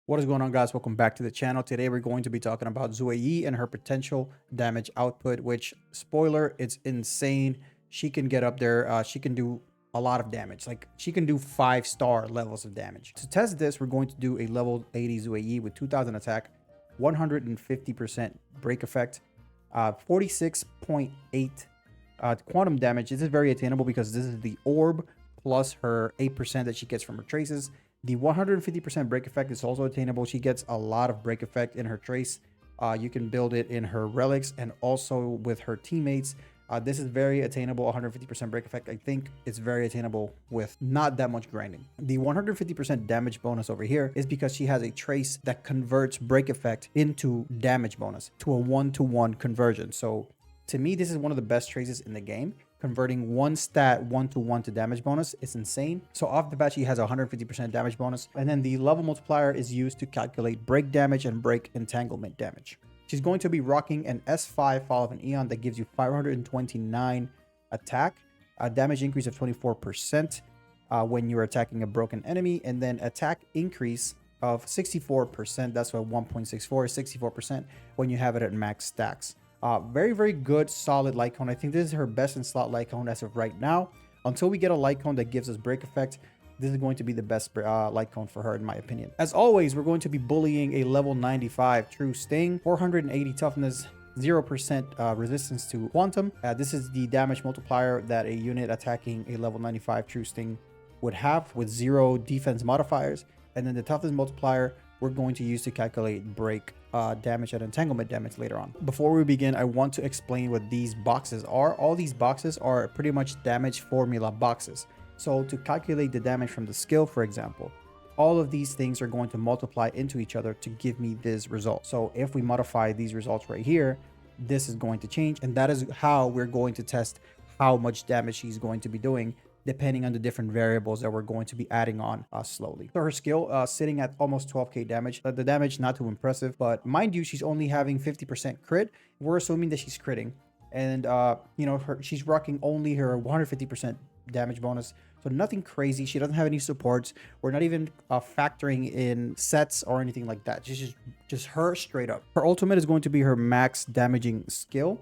What is going on, guys? Welcome back to the channel. Today we're going to be talking about Xueyi and her potential damage output, which, spoiler, it's insane. She can get up there. She can do a lot of damage. Like, she can do 5-star levels of damage. To test this, we're going to do a level 80 Xueyi with 2000 attack, 150% break effect, 46.8 quantum damage. This is very attainable because this is the orb plus her 8% that she gets from her traces. The 150% break effect is also attainable. She gets a lot of break effect in her trace. You can build it in her relics and also with her teammates. This is very attainable, 150% break effect. I think it's very attainable with not that much grinding. The 150% damage bonus over here is because she has a trace that converts break effect into damage bonus to a 1-to-1 conversion. So to me, this is one of the best traces in the game. Converting one stat 1-to-1 to damage bonus is insane. So off the bat, she has a 150% damage bonus. And then the level multiplier is used to calculate break damage and break entanglement damage. She's going to be rocking an S5 Fall of an Eon that gives you 529 attack, a damage increase of 24% when you're attacking a broken enemy, and then attack increase of 64%. That's what 1.64 is 64% when you have it at max stacks. Very, very good, solid light cone. I think this is her best in slot light cone as of right now. Until we get a light cone that gives us break effect, this is going to be the best light cone for her, in my opinion. As always, we're going to be bullying a level 95 True Sting, 480 toughness, 0% resistance to quantum. This is the damage multiplier that a unit attacking a level 95 True Sting would have with 0 defense modifiers. And then the toughness multiplier we're going to use to calculate break damage and entanglement damage later on. Before we begin, I want to explain what these boxes are. All these boxes are pretty much damage formula boxes. So to calculate the damage from the skill, for example, all of these things are going to multiply into each other to give me this result. So if we modify these results right here, this is going to change. And that is how we're going to test how much damage she's going to be doing, depending on the different variables that we're going to be adding on slowly. So her skill sitting at almost 12k damage. The damage not too impressive, but mind you, she's only having 50% crit. We're assuming that she's critting, and you know, she's rocking only her 150% damage bonus. So nothing crazy. She doesn't have any supports. We're not even factoring in sets or anything like that. Just her straight up. Her ultimate is going to be her max damaging skill.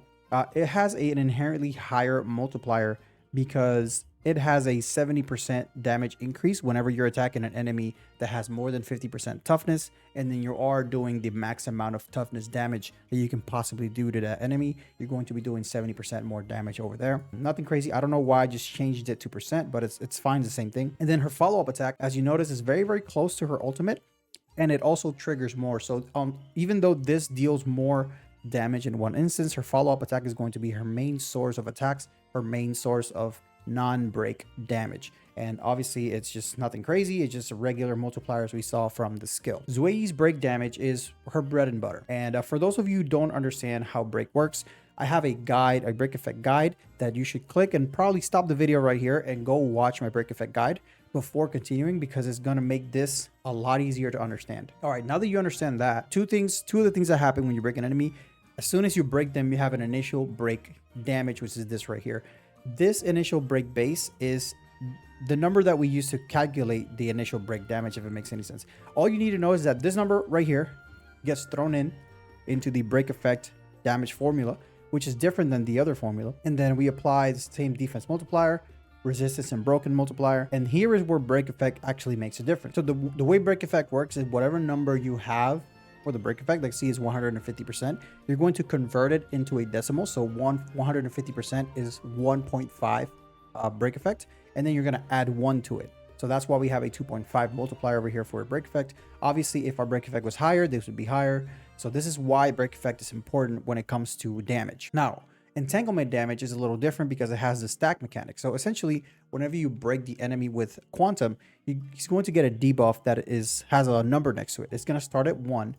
It has an inherently higher multiplier because it has a 70% damage increase whenever you're attacking an enemy that has more than 50% toughness, and then you are doing the max amount of toughness damage that you can possibly do to that enemy. You're going to be doing 70% more damage over there. Nothing crazy. I don't know why I just changed it to percent, but it's fine, the same thing. And then her follow-up attack, as you notice, is very, very close to her ultimate, and it also triggers more. So even though this deals more damage in one instance, her follow-up attack is going to be her main source of attacks, her main source of non-break damage. And obviously it's just nothing crazy. It's just a regular multipliers we saw from the skill. Xueyi's break damage is her bread and butter. And for those of you who don't understand how break works, I have a guide, a break effect guide, that you should click and probably stop the video right here and go watch my break effect guide before continuing, because it's going to make this a lot easier to understand. All right, now that you understand that, two of the things that happen when you break an enemy: as soon as you break them, you have an initial break damage, which is this right here. This initial break base is the number that we use to calculate the initial break damage, if it makes any sense. All you need to know is that this number right here gets thrown into the break effect damage formula, which is different than the other formula. And then we apply the same defense multiplier, resistance and broken multiplier. And here is where break effect actually makes a difference. So the way break effect works is whatever number you have for the break effect, like C is 150%, you're going to convert it into a decimal. So 150% is 1.5 break effect, and then you're going to add 1 to it. So that's why we have a 2.5 multiplier over here for a break effect. Obviously, if our break effect was higher, this would be higher. So this is why break effect is important when it comes to damage. Now, entanglement damage is a little different because it has the stack mechanic. So essentially, whenever you break the enemy with quantum, he's going to get a debuff that has a number next to it. It's going to start at 1.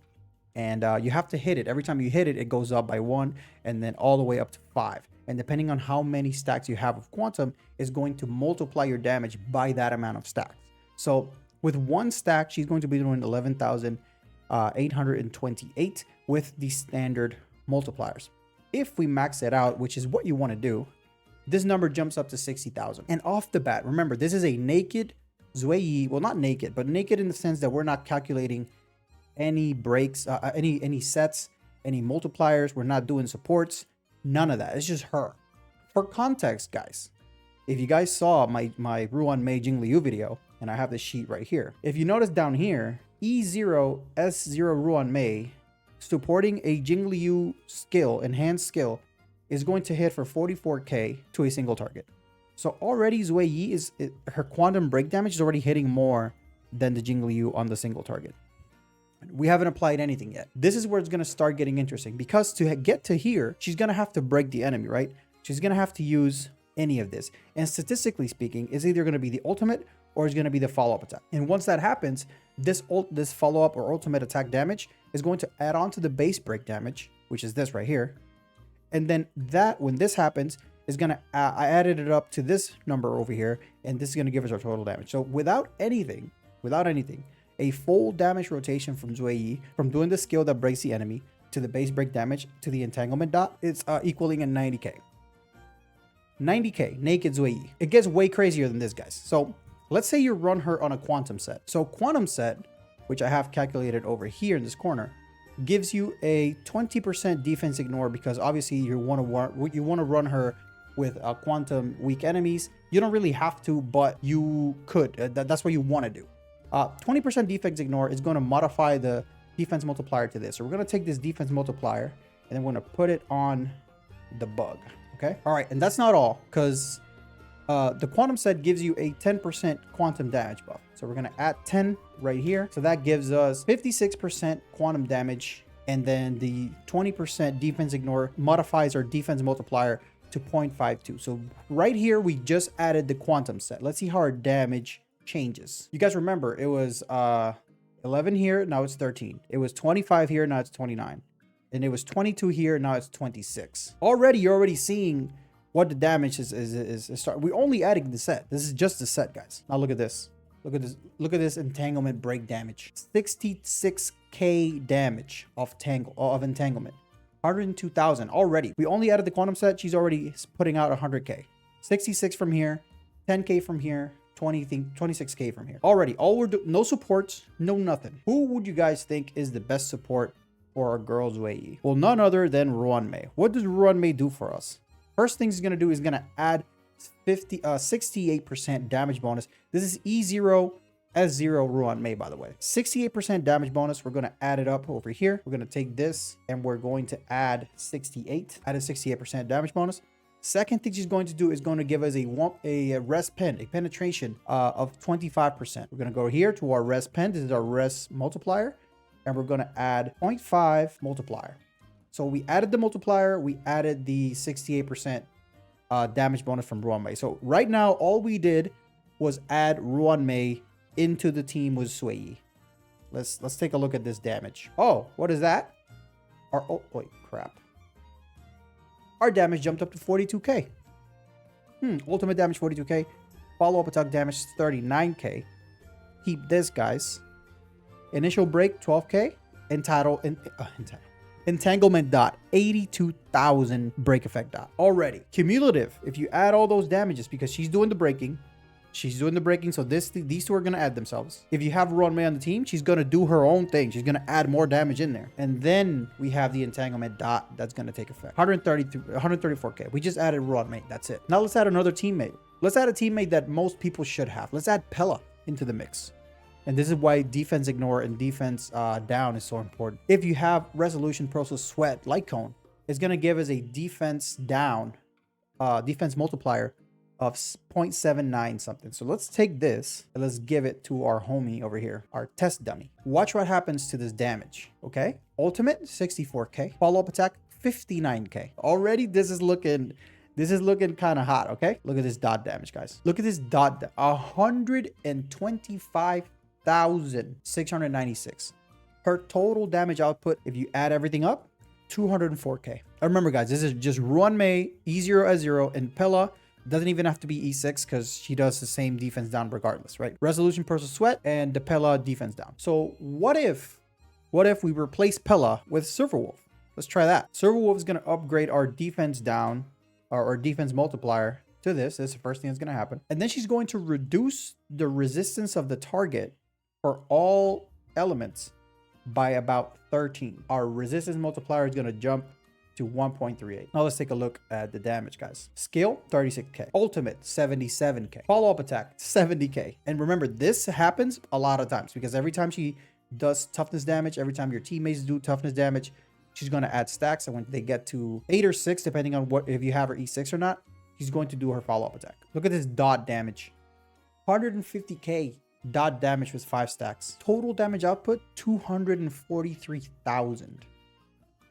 And you have to hit it. Every time you hit it, it goes up by 1, and then all the way up to 5. And depending on how many stacks you have of quantum, is going to multiply your damage by that amount of stacks. So with 1 stack, she's going to be doing 11,828 with the standard multipliers. If we max it out, which is what you want to do, this number jumps up to 60,000. And off the bat, remember, this is a naked Xueyi. Well, not naked, but naked in the sense that we're not calculating any breaks, any sets, any multipliers. We're not doing supports. None of that. It's just her. For context, guys, if you guys saw my Ruan Mei Jingliu video, and I have the sheet right here. If you notice down here, E0 S0 Ruan Mei supporting a Jingliu skill, enhanced skill, is going to hit for 44k to a single target. So already Xueyi her quantum break damage is already hitting more than the Jingliu on the single target. We haven't applied anything yet. This is where it's going to start getting interesting, because to get to here, she's going to have to break the enemy, right? She's going to have to use any of this. And statistically speaking, it's either going to be the ultimate or it's going to be the follow-up attack. And once that happens, this follow-up or ultimate attack damage is going to add on to the base break damage, which is this right here. And then when this happens, is going to, I added it up to this number over here, and this is going to give us our total damage. So without anything, a full damage rotation from Xueyi, from doing the skill that breaks the enemy to the base break damage to the entanglement dot, it's equaling a 90k. 90k, naked Xueyi. It gets way crazier than this, guys. So let's say you run her on a quantum set. So quantum set, which I have calculated over here in this corner, gives you a 20% defense ignore, because obviously you want to run her with quantum weak enemies. You don't really have to, but you could. That's what you want to do. 20% defense ignore is going to modify the defense multiplier to this. So we're going to take this defense multiplier and then we're going to put it on the bug. Okay. All right. And that's not all, because the quantum set gives you a 10% quantum damage buff. So we're going to add 10 right here. So that gives us 56% quantum damage. And then the 20% defense ignore modifies our defense multiplier to 0.52. So right here, we just added the quantum set. Let's see how our damage changes. You guys remember it was 11 here, now it's 13. It was 25 here, now it's 29. And it was 22 here, now it's 26. Already, you're already seeing what the damage is start. We're only adding the set. This is just the set, guys. Now look at this. Look at this. Look at this entanglement break damage. 66k damage of entanglement. 102,000 already. We only added the quantum set. She's already putting out 100k. 66 from here, 10k from here, 26k from here. Already, all we're doing, no supports, no nothing. Who would you guys think is the best support for our girl Xueyi? Well, none other than Ruan Mei. What does Ruan Mei do for us? First thing he's gonna do is gonna add 68% damage bonus. This is E0 S0 Ruan Mei, by the way. 68% damage bonus. We're gonna add it up over here. We're gonna take this and we're going to add 68. Add a 68% damage bonus. Second thing she's going to do is going to give us a res pen, a penetration of 25%. We're going to go here to our res pen. This is our res multiplier. And we're going to add 0.5 multiplier. So we added the multiplier. We added the 68% damage bonus from Ruan Mei. So right now, all we did was add Ruan Mei into the team with Xueyi. Let's take a look at this damage. Oh, what is that? Oh, wait, crap. Our damage jumped up to 42k. Ultimate damage 42k. Follow-up attack damage 39k. Keep this, guys. Initial break 12k. Entanglement dot 82,000 break effect dot. Already cumulative. If you add all those damages, because she's doing the breaking. She's doing the breaking, so these two are going to add themselves. If you have Ruan Mei on the team, she's going to do her own thing. She's going to add more damage in there. And then we have the entanglement dot that's going to take effect. 134k. We just added Ruan Mei. That's it. Now let's add another teammate. Let's add a teammate that most people should have. Let's add Pela into the mix. And this is why defense ignore and defense down is so important. If you have resolution process sweat light cone, it's going to give us a defense down, defense multiplier of 0.79 something. So let's take this and let's give it to our homie over here, our test dummy. Watch what happens to this damage. Okay. Ultimate 64k. Follow-up attack 59k. Already this is looking kind of hot. Okay. Look at this dot damage, guys. Look at this dot. 125,696. Her total damage output, if you add everything up, 204k. And remember, guys, this is just Ruan Mei, E0 S0, and Pela. Doesn't even have to be E6 because she does the same defense down regardless, right? Resolution Process Sweat and the Pela defense down. So what if we replace Pela with SilverWolf? Let's try that. SilverWolf is going to upgrade our defense down, or our defense multiplier to this. This is the first thing that's going to happen. And then she's going to reduce the resistance of the target for all elements by about 13. Our resistance multiplier is going to jump to 1.38. Now let's take a look at the damage, guys. Skill, 36k. Ultimate, 77k. Follow-up attack, 70k. And remember, this happens a lot of times because every time she does toughness damage, every time your teammates do toughness damage, she's going to add stacks. And when they get to 8 or 6, depending on what, if you have her E6 or not, she's going to do her follow-up attack. Look at this dot damage. 150k dot damage with 5 stacks. Total damage output, 243,000.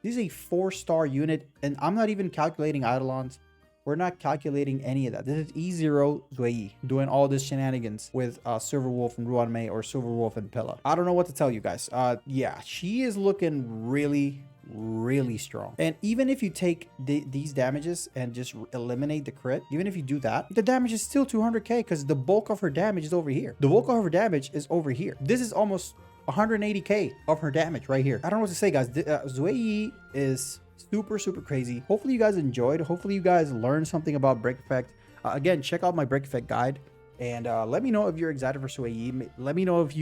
This is a 4-star unit, and I'm not even calculating Eidolons. We're not calculating any of that. This is E0 Xueyi doing all this shenanigans with SilverWolf and Ruan Mei, or SilverWolf and Pela. I don't know what to tell you guys. Yeah, she is looking really strong. And even if you take these damages and just eliminate the crit, even if you do that, the damage is still 200k because the bulk of her damage is over here. The bulk of her damage is over here. This is almost 180k of her damage right here. I don't know what to say, guys. Xueyi is super crazy. Hopefully you guys enjoyed. Hopefully you guys learned something about break effect. Again, check out my break effect guide, and let me know if you're excited for Xueyi. Let me know if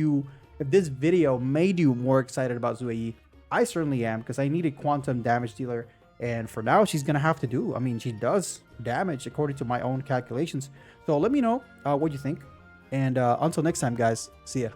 this video made you more excited about Xueyi. I certainly am, because I need a quantum damage dealer, and for now she's gonna have to do. I mean, she does damage according to my own calculations. So let me know what you think, and until next time, guys, see ya.